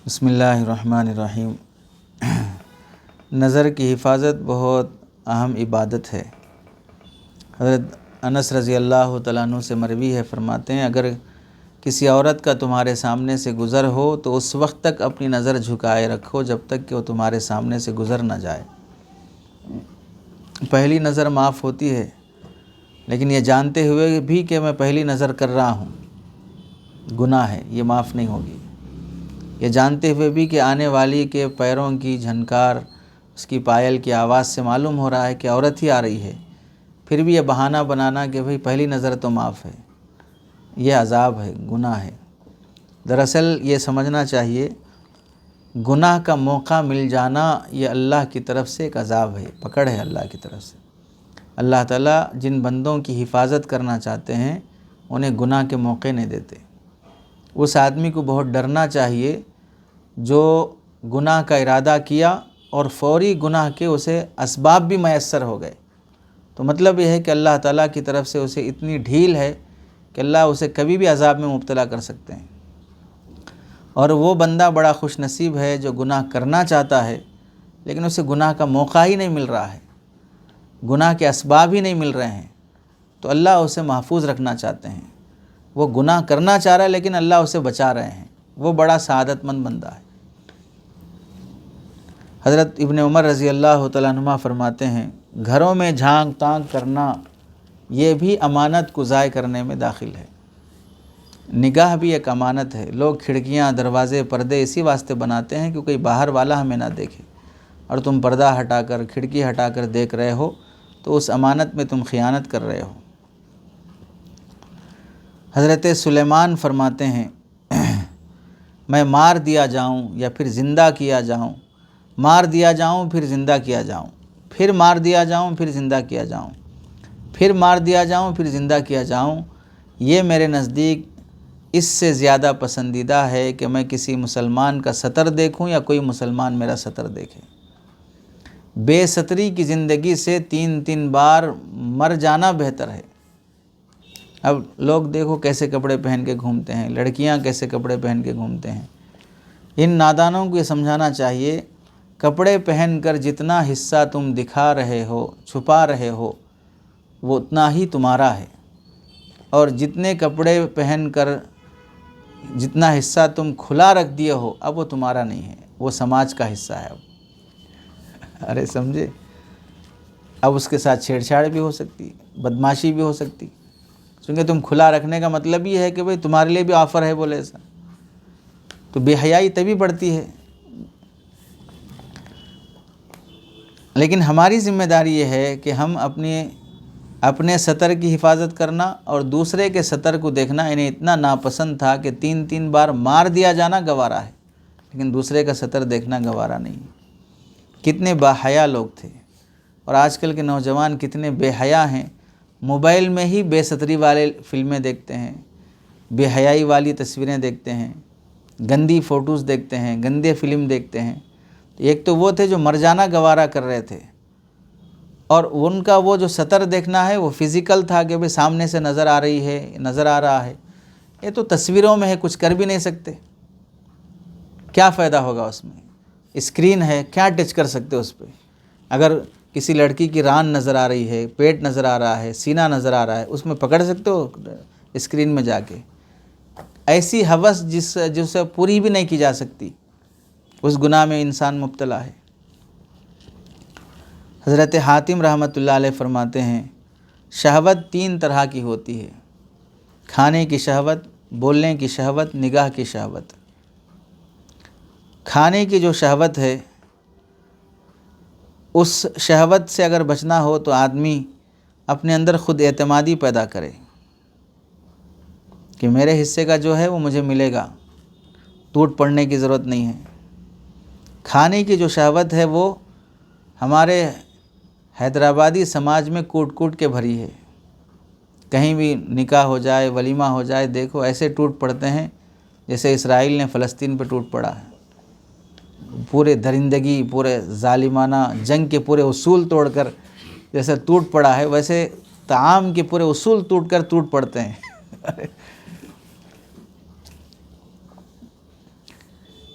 بسم اللہ الرحمن الرحیم۔ نظر کی حفاظت بہت اہم عبادت ہے۔ حضرت انس رضی اللہ تعالیٰ عنہ سے مروی ہے، فرماتے ہیں اگر کسی عورت کا تمہارے سامنے سے گزر ہو تو اس وقت تک اپنی نظر جھکائے رکھو جب تک کہ وہ تمہارے سامنے سے گزر نہ جائے۔ پہلی نظر معاف ہوتی ہے، لیکن یہ جانتے ہوئے بھی کہ میں پہلی نظر کر رہا ہوں گناہ ہے، یہ معاف نہیں ہوگی۔ یہ جانتے ہوئے بھی کہ آنے والی کے پیروں کی جھنکار، اس کی پائل کی آواز سے معلوم ہو رہا ہے کہ عورت ہی آ رہی ہے، پھر بھی یہ بہانہ بنانا کہ بھئی پہلی نظر تو معاف ہے، یہ عذاب ہے، گناہ ہے۔ دراصل یہ سمجھنا چاہیے گناہ کا موقع مل جانا یہ اللہ کی طرف سے ایک عذاب ہے، پکڑ ہے اللہ کی طرف سے۔ اللہ تعالیٰ جن بندوں کی حفاظت کرنا چاہتے ہیں انہیں گناہ کے موقع نہیں دیتے۔ اس آدمی کو بہت ڈرنا چاہیے جو گناہ کا ارادہ کیا اور فوری گناہ کے اسے اسباب بھی میسر ہو گئے، تو مطلب یہ ہے کہ اللہ تعالیٰ کی طرف سے اسے اتنی ڈھیل ہے کہ اللہ اسے کبھی بھی عذاب میں مبتلا کر سکتے ہیں۔ اور وہ بندہ بڑا خوش نصیب ہے جو گناہ کرنا چاہتا ہے لیکن اسے گناہ کا موقع ہی نہیں مل رہا ہے، گناہ کے اسباب ہی نہیں مل رہے ہیں، تو اللہ اسے محفوظ رکھنا چاہتے ہیں۔ وہ گناہ کرنا چاہ رہا ہے لیکن اللہ اسے بچا رہے ہیں، وہ بڑا سعادت مند بندہ ہے۔ حضرت ابن عمر رضی اللہ تعالیٰ عنہ فرماتے ہیں گھروں میں جھانک تانک کرنا یہ بھی امانت کو ضائع کرنے میں داخل ہے۔ نگاہ بھی ایک امانت ہے۔ لوگ کھڑکیاں، دروازے، پردے اسی واسطے بناتے ہیں کیونکہ باہر والا ہمیں نہ دیکھے، اور تم پردہ ہٹا کر، کھڑکی ہٹا کر دیکھ رہے ہو تو اس امانت میں تم خیانت کر رہے ہو۔ حضرت سلیمان فرماتے ہیں میں مار دیا جاؤں یا پھر زندہ کیا جاؤں، مار دیا جاؤں پھر زندہ کیا جاؤں، پھر مار دیا جاؤں پھر زندہ کیا جاؤں، پھر مار دیا جاؤں پھر زندہ کیا جاؤں، یہ میرے نزدیک اس سے زیادہ پسندیدہ ہے کہ میں کسی مسلمان کا سطر دیکھوں یا کوئی مسلمان میرا سطر دیکھے۔ بے ستری کی زندگی سے 3 بار مر جانا بہتر ہے۔ اب لوگ دیکھو کیسے کپڑے پہن کے گھومتے ہیں، لڑکیاں کیسے کپڑے پہن کے گھومتے ہیں۔ ان نادانوں کو یہ سمجھانا چاہیے کپڑے پہن کر جتنا حصہ تم دکھا رہے ہو، چھپا رہے ہو، وہ اتنا ہی تمہارا ہے، اور جتنے کپڑے پہن کر جتنا حصہ تم کھلا رکھ دیے ہو اب وہ تمہارا نہیں ہے، وہ سماج کا حصہ ہے اب۔ ارے سمجھے؟ اب اس کے ساتھ چھیڑ چھاڑ بھی ہو سکتی، بدماشی بھی ہو سکتی، کیونکہ تم کھلا رکھنے کا مطلب یہ ہے کہ بھئی تمہارے لیے بھی آفر ہے بولے ایسا، تو بے حیائی تبھی بڑھتی ہے۔ لیکن ہماری ذمہ داری یہ ہے کہ ہم اپنے سطر کی حفاظت کرنا اور دوسرے کے سطر کو دیکھنا انہیں اتنا ناپسند تھا کہ 3 بار مار دیا جانا گوارا ہے، لیکن دوسرے کا سطر دیکھنا گوارا نہیں۔ کتنے باحیا لوگ تھے، اور آج کل کے نوجوان کتنے بے حیا ہیں، موبائل میں ہی بے ستری والے فلمیں دیکھتے ہیں، بے حیائی والی تصویریں دیکھتے ہیں، گندی فوٹوز دیکھتے ہیں، گندے فلم دیکھتے ہیں۔ ایک تو وہ تھے جو مر جانا گوارا کر رہے تھے، اور ان کا وہ جو سطر دیکھنا ہے وہ فزیکل تھا کہ بھئی سامنے سے نظر آ رہی ہے، نظر آ رہا ہے۔ یہ تو تصویروں میں ہے، کچھ کر بھی نہیں سکتے، کیا فائدہ ہوگا اس میں؟ اسکرین ہے، کیا ٹچ کر سکتے اس پہ؟ اگر کسی لڑکی کی ران نظر آ رہی ہے، پیٹ نظر آ رہا ہے، سینہ نظر آ رہا ہے، اس میں پکڑ سکتے ہو اسکرین میں جا کے؟ ایسی ہوس جسے پوری بھی نہیں کی جا سکتی، اس گناہ میں انسان مبتلا ہے۔ حضرت حاتم رحمۃ اللہ علیہ فرماتے ہیں شہوت 3 طرح کی ہوتی ہے: کھانے کی شہوت، بولنے کی شہوت، نگاہ کی شہوت۔ کھانے کی جو شہوت ہے، اس شہوت سے اگر بچنا ہو تو آدمی اپنے اندر خود اعتمادی پیدا کرے کہ میرے حصے کا جو ہے وہ مجھے ملے گا، ٹوٹ پڑنے کی ضرورت نہیں ہے۔ کھانے کی جو شہوت ہے وہ ہمارے حیدرآبادی سماج میں کوٹ کوٹ کے بھری ہے۔ کہیں بھی نکاح ہو جائے، ولیمہ ہو جائے، دیکھو ایسے ٹوٹ پڑتے ہیں جیسے اسرائیل نے فلسطین پہ ٹوٹ پڑا ہے۔ پورے درندگی، پورے ظالمانہ جنگ کے پورے اصول توڑ کر جیسے ٹوٹ پڑا ہے، ویسے طعام کے پورے اصول ٹوٹ پڑتے ہیں۔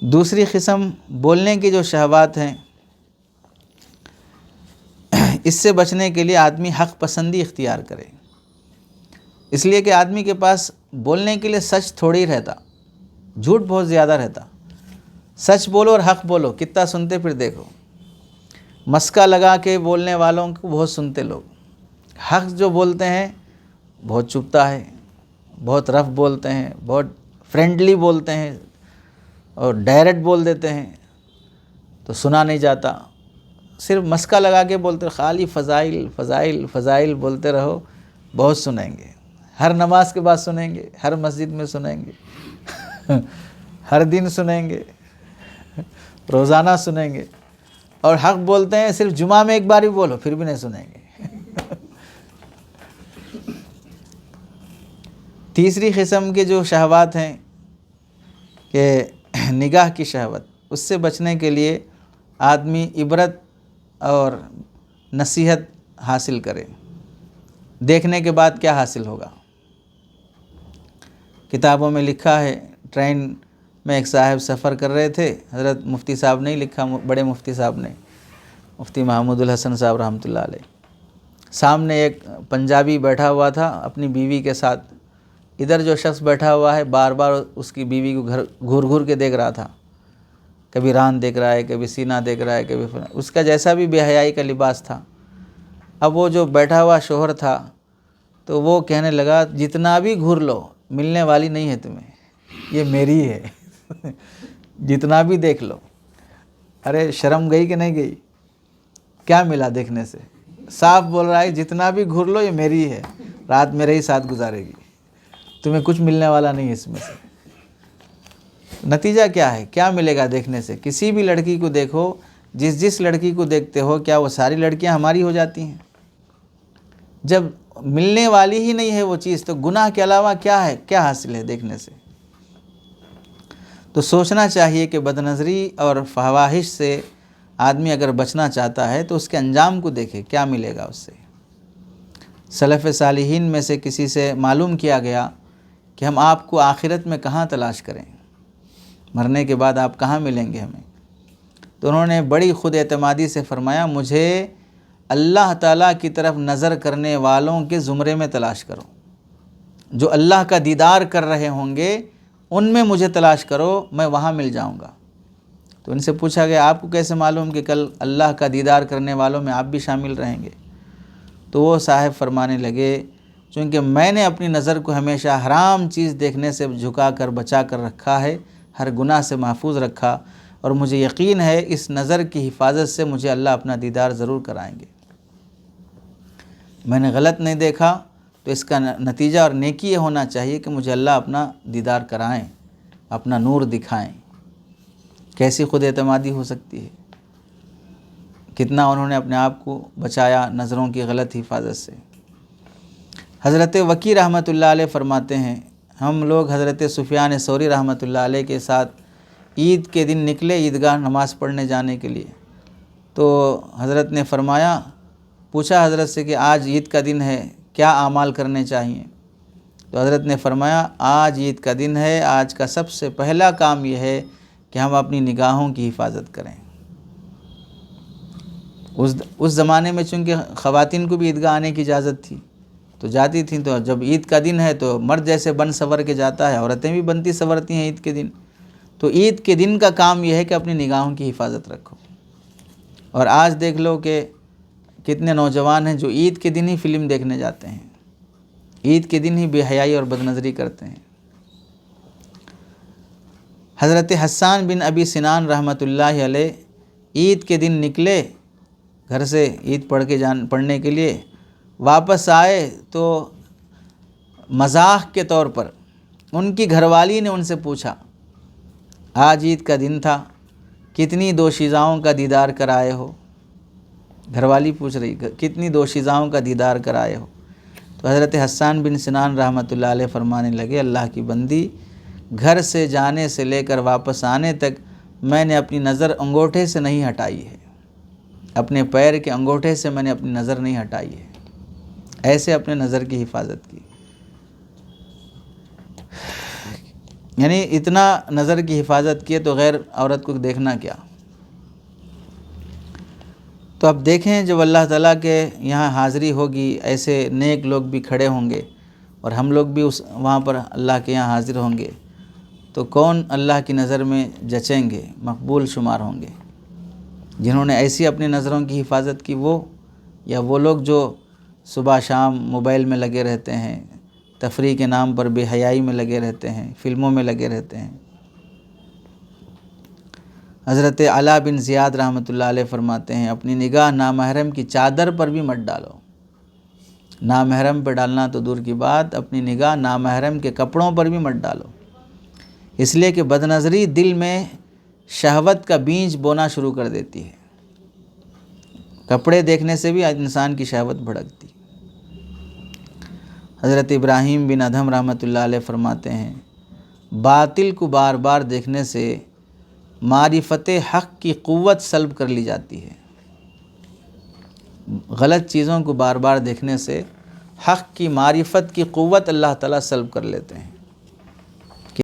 دوسری قسم بولنے کی جو شہوات ہیں، اس سے بچنے کے لیے آدمی حق پسندی اختیار کرے، اس لیے کہ آدمی کے پاس بولنے کے لیے سچ تھوڑی رہتا، جھوٹ بہت زیادہ رہتا۔ سچ بولو اور حق بولو، کتنا سنتے پھر دیکھو۔ مسکا لگا کے بولنے والوں کو بہت سنتے لوگ، حق جو بولتے ہیں بہت چبھتا ہے، بہت رف بولتے ہیں، بہت فرینڈلی بولتے ہیں اور ڈائریکٹ بول دیتے ہیں تو سنا نہیں جاتا۔ صرف مسکا لگا کے بولتے، خالی فضائل فضائل فضائل بولتے رہو، بہت سنیں گے، ہر نماز کے بعد سنیں گے، ہر مسجد میں سنیں گے، ہر دن سنیں گے، روزانہ سنیں گے۔ اور حق بولتے ہیں صرف جمعہ میں ایک بار ہی بولو، پھر بھی نہیں سنیں گے۔ تیسری قسم کے جو شہوات ہیں کہ نگاہ کی شہوت، اس سے بچنے کے لیے آدمی عبرت اور نصیحت حاصل کرے۔ دیکھنے کے بعد کیا حاصل ہوگا؟ کتابوں میں لکھا ہے، ٹرین میں ایک صاحب سفر کر رہے تھے، حضرت مفتی صاحب نے لکھا، بڑے مفتی صاحب نے، مفتی محمود الحسن صاحب رحمۃ اللہ علیہ۔ سامنے ایک پنجابی بیٹھا ہوا تھا اپنی بیوی کے ساتھ، ادھر جو شخص بیٹھا ہوا ہے بار بار اس کی بیوی کو گھور گھور کے دیکھ رہا تھا، کبھی ران دیکھ رہا ہے، کبھی سینہ دیکھ رہا ہے، کبھی اس کا جیسا بھی بے حیائی کا لباس تھا۔ اب وہ جو بیٹھا ہوا شوہر تھا تو وہ کہنے لگا، جتنا بھی گھور لو ملنے والی نہیں ہے تمہیں، یہ میری ہے، جتنا بھی دیکھ لو۔ ارے شرم گئی کہ نہیں گئی؟ کیا ملا دیکھنے سے؟ صاف بول رہا ہے، جتنا بھی گھور لو یہ میری ہے، رات میرے ہی ساتھ گزارے گی، تمہیں کچھ ملنے والا نہیں ہے اس میں سے۔ نتیجہ کیا ہے؟ کیا ملے گا دیکھنے سے؟ کسی بھی لڑکی کو دیکھو، جس لڑکی کو دیکھتے ہو، کیا وہ ساری لڑکیاں ہماری ہو جاتی ہیں؟ جب ملنے والی ہی نہیں ہے وہ چیز، تو گناہ کے علاوہ کیا ہے، کیا حاصل ہے دیکھنے سے؟ تو سوچنا چاہیے کہ بد نظری اور فواحش سے آدمی اگر بچنا چاہتا ہے تو اس کے انجام کو دیکھے، کیا ملے گا اس سے۔ سلف صالحین میں سے کسی سے معلوم کیا گیا کہ ہم آپ کو آخرت میں کہاں تلاش کریں، مرنے کے بعد آپ کہاں ملیں گے ہمیں؟ تو انہوں نے بڑی خود اعتمادی سے فرمایا، مجھے اللہ تعالیٰ کی طرف نظر کرنے والوں کے زمرے میں تلاش کرو، جو اللہ کا دیدار کر رہے ہوں گے ان میں مجھے تلاش کرو، میں وہاں مل جاؤں گا۔ تو ان سے پوچھا گیا، آپ کو کیسے معلوم کہ کل اللہ کا دیدار کرنے والوں میں آپ بھی شامل رہیں گے؟ تو وہ صاحب فرمانے لگے، چونکہ میں نے اپنی نظر کو ہمیشہ حرام چیز دیکھنے سے جھکا کر بچا کر رکھا ہے، ہر گناہ سے محفوظ رکھا، اور مجھے یقین ہے اس نظر کی حفاظت سے مجھے اللہ اپنا دیدار ضرور کرائیں گے۔ میں نے غلط نہیں دیکھا تو اس کا نتیجہ اور نیکی یہ ہونا چاہیے کہ مجھے اللہ اپنا دیدار کرائیں، اپنا نور دکھائیں۔ کیسی خود اعتمادی ہو سکتی ہے؟ کتنا انہوں نے اپنے آپ کو بچایا نظروں کی غلط حفاظت سے۔ حضرت وکی رحمۃ اللہ علیہ فرماتے ہیں، ہم لوگ حضرت سفیان ثوری رحمۃ اللہ علیہ کے ساتھ عید کے دن نکلے عیدگاہ نماز پڑھنے جانے کے لیے، تو حضرت نے فرمایا، پوچھا حضرت سے کہ آج عید کا دن ہے، کیا اعمال کرنے چاہیے؟ تو حضرت نے فرمایا، آج عید کا دن ہے، آج کا سب سے پہلا کام یہ ہے کہ ہم اپنی نگاہوں کی حفاظت کریں۔ اس زمانے میں چونکہ خواتین کو بھی عیدگاہ آنے کی اجازت تھی تو جاتی تھیں، تو جب عید کا دن ہے تو مرد جیسے بن سنور کے جاتا ہے، عورتیں بھی بنتی سنورتی ہیں عید کے دن۔ تو عید کے دن کا کام یہ ہے کہ اپنی نگاہوں کی حفاظت رکھو۔ اور آج دیکھ لو کہ کتنے نوجوان ہیں جو عید کے دن ہی فلم دیکھنے جاتے ہیں، عید کے دن ہی بے حیائی اور بد نظری کرتے ہیں۔ حضرت حسان بن ابی سنان رحمۃ اللہ علیہ عید کے دن نکلے گھر سے عید پڑھنے کے لیے، واپس آئے تو مذاق کے طور پر ان کی گھر والی نے ان سے پوچھا، آج عید کا دن تھا، کتنی دوشیزاؤں کا دیدار کرائے ہو؟ گھر والی پوچھ رہی، کتنی دوشیزاؤں کا دیدار کرائے ہو؟ تو حضرت حسان بن سنان رحمۃ اللہ علیہ فرمانے لگے، اللہ کی بندی، گھر سے جانے سے لے کر واپس آنے تک میں نے اپنی نظر انگوٹھے سے نہیں ہٹائی ہے، اپنے پیر کے انگوٹھے سے میں نے اپنی نظر نہیں ہٹائی ہے، ایسے اپنے نظر کی حفاظت کی۔ یعنی اتنا نظر کی حفاظت کیے تو غیر عورت کو دیکھنا کیا۔ تو اب دیکھیں جب اللہ تعالیٰ کے یہاں حاضری ہوگی، ایسے نیک لوگ بھی کھڑے ہوں گے اور ہم لوگ بھی وہاں پر اللہ کے یہاں حاضر ہوں گے، تو کون اللہ کی نظر میں جچیں گے، مقبول شمار ہوں گے؟ جنہوں نے ایسی اپنی نظروں کی حفاظت کی وہ، یا وہ لوگ جو صبح شام موبائل میں لگے رہتے ہیں، تفریح کے نام پر بے حیائی میں لگے رہتے ہیں، فلموں میں لگے رہتے ہیں۔ حضرت علا بن زیاد رحمۃ اللہ علیہ فرماتے ہیں اپنی نگاہ نامحرم کی چادر پر بھی مت ڈالو۔ نامحرم پہ ڈالنا تو دور کی بات، اپنی نگاہ نامحرم کے کپڑوں پر بھی مت ڈالو، اس لیے کہ بد نظری دل میں شہوت کا بیج بونا شروع کر دیتی ہے۔ کپڑے دیکھنے سے بھی انسان کی شہوت بھڑکتی۔ حضرت ابراہیم بن ادھم رحمۃ اللہ علیہ فرماتے ہیں باطل کو بار بار دیکھنے سے معرفت حق کی قوت سلب کر لی جاتی ہے۔ غلط چیزوں کو بار بار دیکھنے سے حق کی معرفت کی قوت اللہ تعالیٰ سلب کر لیتے ہیں۔